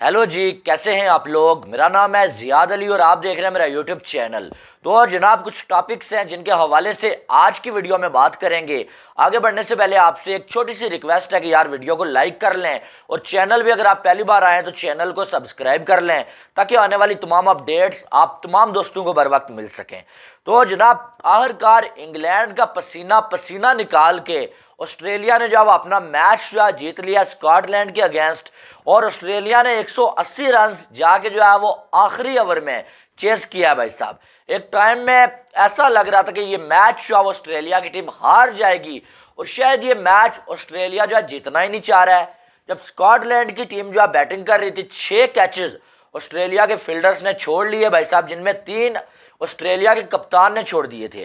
Hello जी, कैसे हैं आप लोग। मेरा नाम है जियाद अली और आप देख रहे हैं मेरा यूट्यूब चैनल। तो जनाब, कुछ टॉपिक्स हैं जिनके हवाले से आज की वीडियो में बात करेंगे। आगे बढ़ने से पहले आपसे एक छोटी सी रिक्वेस्ट है कि यार वीडियो को लाइक कर लें और चैनल भी अगर आप पहली बार आए हैं तो चैनल को सब्सक्राइब कर लें ताकि आने वाली तमाम अपडेट्स आप तमाम दोस्तों को बर वक्त मिल सकें। तो जनाब, आखिरकार इंग्लैंड का पसीना पसीना निकाल के ऑस्ट्रेलिया ने जब अपना मैच जो है जीत लिया स्कॉटलैंड के अगेंस्ट, और ऑस्ट्रेलिया ने 180 रन जाके जो है वो आखिरी ओवर में चेस किया भाई साहब। एक टाइम में ऐसा लग रहा था कि ये मैच जो है ऑस्ट्रेलिया की टीम हार जाएगी और शायद ये मैच ऑस्ट्रेलिया जो है जीतना ही नहीं चाह रहा है। जब स्कॉटलैंड की टीम जो है बैटिंग कर रही थी, 6 कैचेस ऑस्ट्रेलिया के फील्डर्स ने छोड़ लिए भाई साहब, जिनमें 3 ऑस्ट्रेलिया के कप्तान ने छोड़ दिए थे।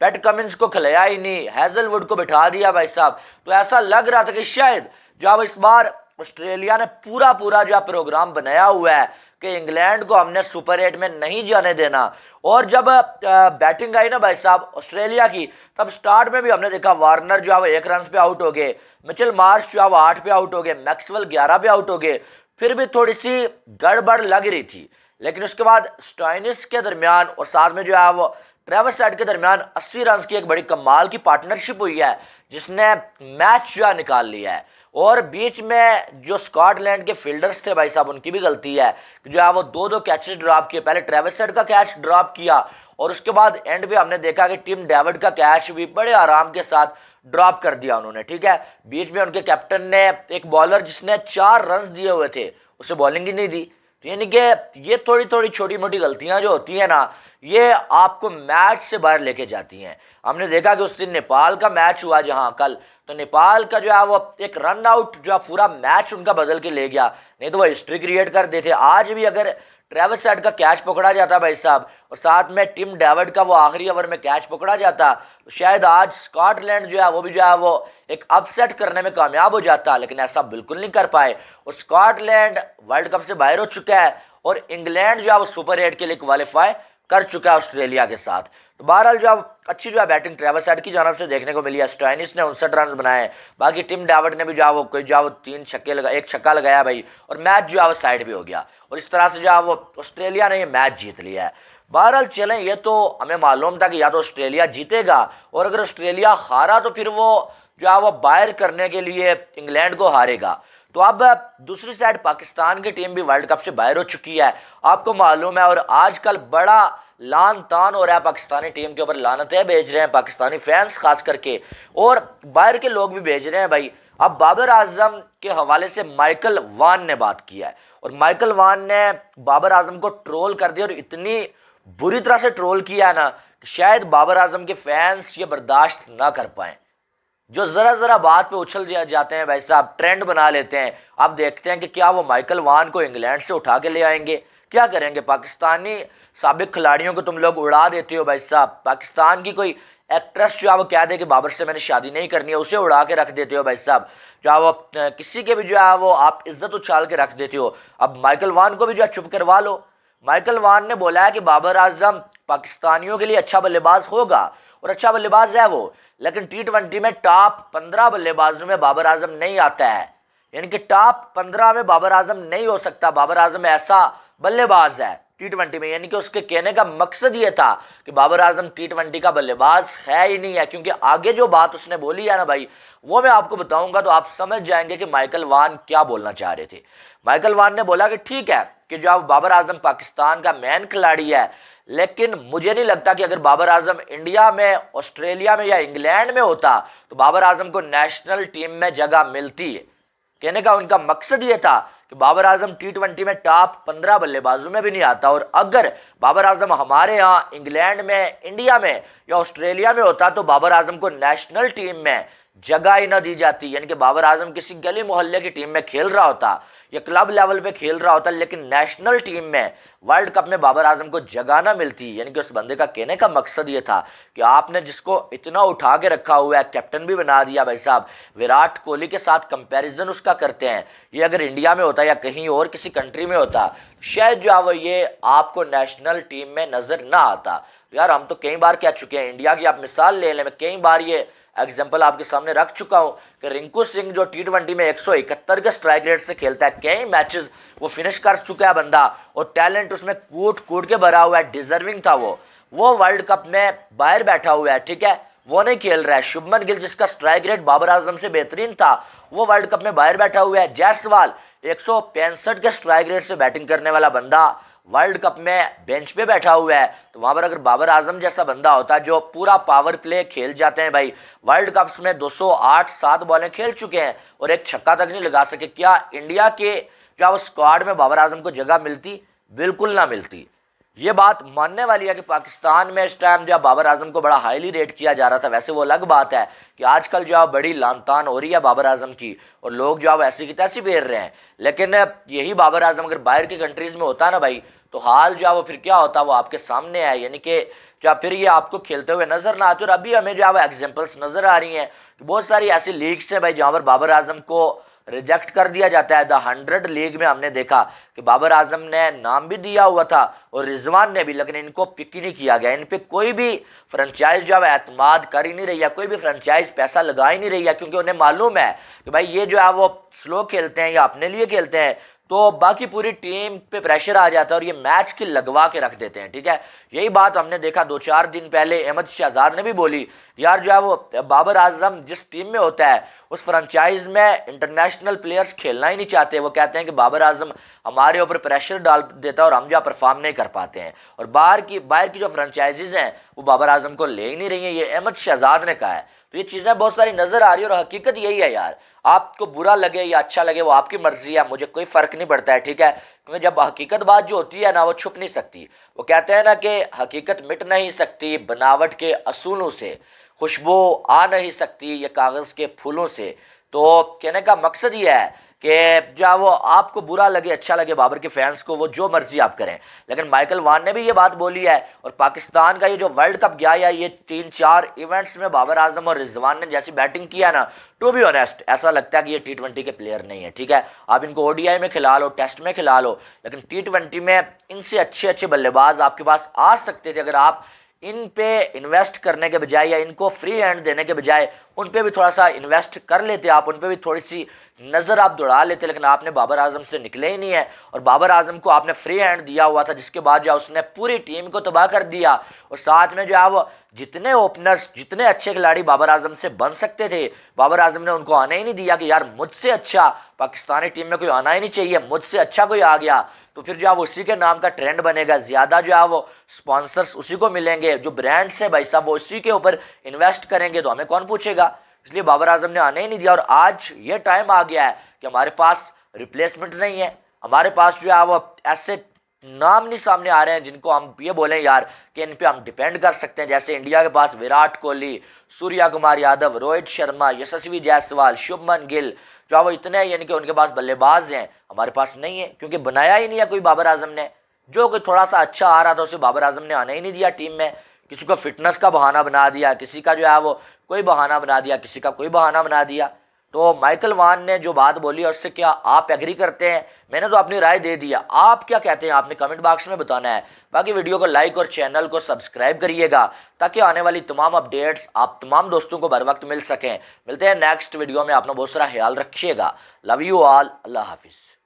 पैट कमिंस को खिलाया ही नहीं, हैजलवुड को बिठा दिया भाई साहब। तो ऐसा लग रहा था कि शायद जो अब इस बार ऑस्ट्रेलिया ने पूरा पूरा जो प्रोग्राम बनाया हुआ है कि इंग्लैंड को हमने सुपर 8 में नहीं जाने देना। और जब बैटिंग आई ना भाई साहब ऑस्ट्रेलिया की, तब स्टार्ट में भी हमने देखा वार्नर जो है वो 1 रन पे आउट हो गए, मिचेल मार्श जो है वो 8 पे आउट हो गए, मैक्सवेल 11 पे आउट हो गए। फिर भी थोड़ी सी गड़बड़ लग रही थी, लेकिन उसके बाद स्टोइनिस के दरमियान और साथ में जो है वो ट्रेविस हेड के दरमियान 80 रन की एक बड़ी कमाल की पार्टनरशिप हुई है जिसने मैच जो है निकाल लिया है। और बीच में जो स्कॉटलैंड के फील्डर्स थे भाई साहब, उनकी भी गलती है कि जो है वो 2-2 कैचेस ड्रॉप किए। पहले ट्रेविस हेड का कैच ड्रॉप किया और उसके बाद एंड पे हमने देखा कि टिम डेविड का कैच भी बड़े आराम के साथ ड्रॉप कर दिया उन्होंने। ठीक है, बीच में उनके कैप्टन ने एक बॉलर जिसने 4 रन दिए हुए थे उसे बॉलिंग ही नहीं दी। तो यानी कि ये थोड़ी थोड़ी छोटी मोटी गलतियां जो होती हैं ना, ये आपको मैच से बाहर लेके जाती हैं। हमने देखा कि उस दिन नेपाल का मैच हुआ जहां कल, तो नेपाल का जो है वो एक रन आउट जो है पूरा मैच उनका बदल के ले गया, नहीं तो वो हिस्ट्री क्रिएट कर देते। आज भी अगर ट्रेविस हेड का कैच पकड़ा जाता भाई साहब और साथ में टिम डेविड का वो आखिरी ओवर में कैच पकड़ा जाता, तो शायद आज स्कॉटलैंड जो है वो भी जो है वो एक अपसेट करने में कामयाब हो जाता। लेकिन ऐसा बिल्कुल नहीं कर पाए और स्कॉटलैंड वर्ल्ड कप से बाहर हो चुका है और इंग्लैंड जो है वो सुपर 8 के लिए क्वालिफाई कर चुका है ऑस्ट्रेलिया के साथ। तो बहरहाल जो अच्छी जो है बैटिंग ट्रेविस हेड की जानब से देखने को मिली है। स्टोइनिस ने 59 रन बनाए, बाकी टिम डेविड ने भी जो है वो कोई जो है वो 3 छक्के लगा, 1 छक्का लगाया भाई, और मैच जो है वो साइड भी हो गया और इस तरह से जो है वो ऑस्ट्रेलिया ने ये मैच जीत लिया है। बहरहाल चलें, ये तो हमें मालूम था कि या तो ऑस्ट्रेलिया जीतेगा और अगर ऑस्ट्रेलिया हारा तो फिर वो जो है वो बाहर करने के लिए इंग्लैंड को हारेगा। तो अब दूसरी साइड पाकिस्तान की टीम भी वर्ल्ड कप से बाहर हो चुकी है, आपको मालूम है। और आजकल बड़ा लान तान हो रहा है पाकिस्तानी टीम के ऊपर, लानतें भेज रहे हैं पाकिस्तानी फैंस खास करके, और बाहर के लोग भी भेज रहे हैं भाई। अब बाबर आजम के हवाले से माइकल वान ने बात किया है और माइकल वान ने बाबर आजम को ट्रोल कर दिया और इतनी बुरी तरह से ट्रोल किया है ना कि शायद बाबर आजम के फैंस ये बर्दाश्त ना कर पाए। जो जरा जरा बात पे उछल जाते हैं भाई साहब, ट्रेंड बना लेते हैं। अब देखते हैं कि क्या वो माइकल वान को इंग्लैंड से उठा के ले आएंगे, क्या करेंगे। पाकिस्तानी साबिक खिलाड़ियों को तुम लोग उड़ा देते हो भाई साहब। पाकिस्तान की कोई एक्ट्रेस जो है वो कह दे कि बाबर से मैंने शादी नहीं करनी है, उसे उड़ा के रख देते हो भाई साहब। जो है वो किसी के भी जो है वो आप इज्जत उछाल के रख देते हो। अब माइकल वान को भी जो है चुप करवा लो। माइकल वान ने बोला है कि बाबर आजम पाकिस्तानियों के लिए अच्छा बल्लेबाज होगा और अच्छा बल्लेबाज है वो, लेकिन T20 में टॉप 15 बल्लेबाजों में बाबर आजम नहीं आता है। यानी कि टॉप 15 में बाबर आजम नहीं हो सकता। बाबर आजम ऐसा बल्लेबाज है T20 में, यानी कि उसके कहने का मकसद ये था कि बाबर आजम T20 का बल्लेबाज है ही नहीं है। क्योंकि आगे जो बात उसने बोली है ना भाई, वो मैं आपको बताऊंगा तो आप समझ जाएंगे कि माइकल वान क्या बोलना चाह रहे थे। माइकल वान ने बोला कि ठीक है कि जो बाबर आजम पाकिस्तान का मेन खिलाड़ी है, लेकिन मुझे नहीं लगता कि अगर बाबर आजम इंडिया में, ऑस्ट्रेलिया में या इंग्लैंड में होता तो बाबर आजम को नेशनल टीम में जगह मिलती है। कहने का उनका मकसद ये था कि बाबर आजम T20 में टॉप 15 बल्लेबाजों में भी नहीं आता, और अगर बाबर आजम हमारे यहाँ इंग्लैंड में, इंडिया में या ऑस्ट्रेलिया में होता तो बाबर आजम को नेशनल टीम में जगह ही ना दी जाती। यानी कि बाबर आजम किसी गली मोहल्ले की टीम में खेल रहा होता या क्लब लेवल पे खेल रहा होता, लेकिन नेशनल टीम में, वर्ल्ड कप में बाबर आजम को जगह ना मिलती। यानी कि उस बंदे का कहने का मकसद ये था कि आपने जिसको इतना उठा के रखा हुआ है, कैप्टन भी बना दिया भाई साहब, विराट कोहली के साथ कंपैरिजन उसका करते हैं, ये अगर इंडिया में होता या कहीं और किसी कंट्री में होता शायद जो है वो ये आपको नेशनल टीम में नजर ना आता। यार हम तो कई बार कह चुके हैं, इंडिया की आप मिसाल ले लें, मैं कई बार ये एग्जाम्पल आपके सामने रख चुका हूँ कि रिंकू सिंह जो T20 में 171 के स्ट्राइक रेट से खेलता है, कई मैचेस वो फिनिश कर चुका है बंदा, और टैलेंट उसमें कूट कूट के भरा हुआ है, डिजर्विंग था वो वर्ल्ड कप में बाहर बैठा हुआ है, ठीक है, वो नहीं खेल रहा है। शुभमन गिल जिसका स्ट्राइक रेट बाबर आजम से बेहतरीन था, वो वर्ल्ड कप में बाहर बैठा हुआ है। जायसवाल 165 के स्ट्राइक रेट से बैटिंग करने वाला बंदा वर्ल्ड कप में बेंच पे बैठा हुआ है। तो वहां पर अगर बाबर आजम जैसा बंदा होता जो पूरा पावर प्ले खेल जाते हैं भाई, वर्ल्ड कप्स में 208-7 बॉलें खेल चुके हैं और एक छक्का तक नहीं लगा सके, क्या इंडिया के क्या वो स्क्वाड में बाबर आजम को जगह मिलती? बिल्कुल ना मिलती। ये बात मानने वाली है कि पाकिस्तान में इस टाइम जब बाबर आजम को बड़ा हाईली रेट किया जा रहा था, वैसे वो अलग बात है कि आजकल जो है बड़ी लानतान हो रही है बाबर आजम की और लोग जो है ऐसी की तैसी फेर रहे हैं। लेकिन यही बाबर आजम अगर बाहर की कंट्रीज में होता ना भाई, तो हाल जो है वो फिर क्या होता वो आपके सामने है, यानी कि जब फिर ये आपको खेलते हुए नजर ना आते। और अभी हमें जो है वो एग्जाम्पल्स नजर आ रही हैं कि बहुत सारी ऐसी लीग्स हैं भाई जहाँ पर बाबर आजम को रिजेक्ट कर दिया जाता है। द 100 लीग में हमने देखा कि बाबर आजम ने नाम भी दिया हुआ था और रिजवान ने भी, लेकिन इनको पिक ही नहीं किया गया। इन पे कोई भी फ्रेंचाइज जो है एतमाद कर ही नहीं रही है, कोई भी फ्रेंचाइज पैसा लगा ही नहीं रही है, क्योंकि उन्हें मालूम है कि भाई ये जो है वो स्लो खेलते हैं या अपने लिए खेलते हैं, तो बाकी पूरी टीम पे प्रेशर आ जाता है और ये मैच की लगवा के रख देते हैं, ठीक है। यही बात हमने देखा 2-4 दिन पहले अहमद शहजाद ने भी बोली, यार जो है वो बाबर आजम जिस टीम में होता है उस फ्रेंचाइज में इंटरनेशनल प्लेयर्स खेलना ही नहीं चाहते। वो कहते हैं कि बाबर आजम हमारे ऊपर प्रेशर डाल देता है और हम जो परफॉर्म नहीं कर पाते हैं, और बाहर की जो फ्रेंचाइजीज हैं वो बाबर आजम को ले ही नहीं रही हैं। ये अहमद शहजाद ने कहा है। तो ये चीज़ें बहुत सारी नज़र आ रही है और हकीकत यही है यार, आपको बुरा लगे या अच्छा लगे वो आपकी मर्जी है, मुझे कोई फ़र्क नहीं पड़ता है, ठीक है। क्योंकि जब हकीकत बात जो होती है ना वो छुप नहीं सकती। वो कहते हैं ना कि हकीकत मिट नहीं सकती बनावट के असूलों से, खुशबू आ नहीं सकती ये कागज़ के फूलों से। तो कहने का मकसद ये है कि जो वो आपको बुरा लगे अच्छा लगे बाबर के फैंस को, वो जो मर्जी आप करें। लेकिन माइकल वान ने भी ये बात बोली है, और पाकिस्तान का ये जो वर्ल्ड कप गया या ये 3-4 इवेंट्स में बाबर आजम और रिजवान ने जैसी बैटिंग किया ना, टू बी ऑनेस्ट ऐसा लगता है कि ये T20 के प्लेयर नहीं है, ठीक है। आप इनको ODI में खिला लो, टेस्ट में खिला लो, लेकिन T20 में इनसे अच्छे अच्छे बल्लेबाज आपके पास आ सकते थे अगर आप इन पे इन्वेस्ट करने के बजाय या इनको फ्री हैंड देने के बजाय उन पे भी थोड़ा सा इन्वेस्ट कर लेते, आप उन पे भी थोड़ी सी नज़र आप दौड़ा लेते। लेकिन आपने बाबर आजम से निकले ही नहीं है, और बाबर आजम को आपने फ्री हैंड दिया हुआ था, जिसके बाद जो उसने पूरी टीम को तबाह कर दिया। और साथ में जो है वो जितने ओपनर्स जितने अच्छे खिलाड़ी बाबर आजम से बन सकते थे, बाबर आजम ने उनको आने ही नहीं दिया कि यार मुझसे अच्छा पाकिस्तानी टीम में कोई आना ही नहीं चाहिए, मुझसे अच्छा कोई आ गया तो फिर जो है वो उसी के नाम का ट्रेंड बनेगा, ज़्यादा जो है वो स्पॉन्सर्स उसी को मिलेंगे, जो ब्रांड्स है भाई साहब वो उसी के ऊपर इन्वेस्ट करेंगे, तो हमें कौन पूछेगा। इसलिए बाबर आजम ने आने ही नहीं दिया। और आज ये टाइम आ गया है कि हमारे पास रिप्लेसमेंट नहीं है, हमारे पास जो है वो ऐसे नाम नहीं सामने आ रहे हैं जिनको हम ये बोलें यार कि इन पे हम डिपेंड कर सकते हैं। जैसे इंडिया के पास विराट कोहली, सूर्या कुमार यादव, रोहित शर्मा, यशस्वी जायसवाल, शुभमन गिल, जो वो इतने यानी कि उनके पास बल्लेबाज हैं, हमारे पास नहीं है, क्योंकि बनाया ही नहीं है कोई बाबर आजम ने। जो कोई थोड़ा सा अच्छा आ रहा था उसे बाबर आजम ने आने ही नहीं दिया टीम में। किसी को फिटनेस का बहाना बना दिया, किसी का जो है वो कोई बहाना बना दिया, किसी का कोई बहाना बना दिया। तो माइकल वान ने जो बात बोली उससे क्या आप एग्री करते हैं? मैंने तो अपनी राय दे दिया, आप क्या कहते हैं आपने कमेंट बॉक्स में बताना है। बाकी वीडियो को लाइक और चैनल को सब्सक्राइब करिएगा ताकि आने वाली तमाम अपडेट्स आप तमाम दोस्तों को बर वक्त मिल सकें। मिलते हैं नेक्स्ट वीडियो में, अपना बहुत सारा ख्याल रखिएगा। लव यू ऑल, अल्लाह हाफिज़।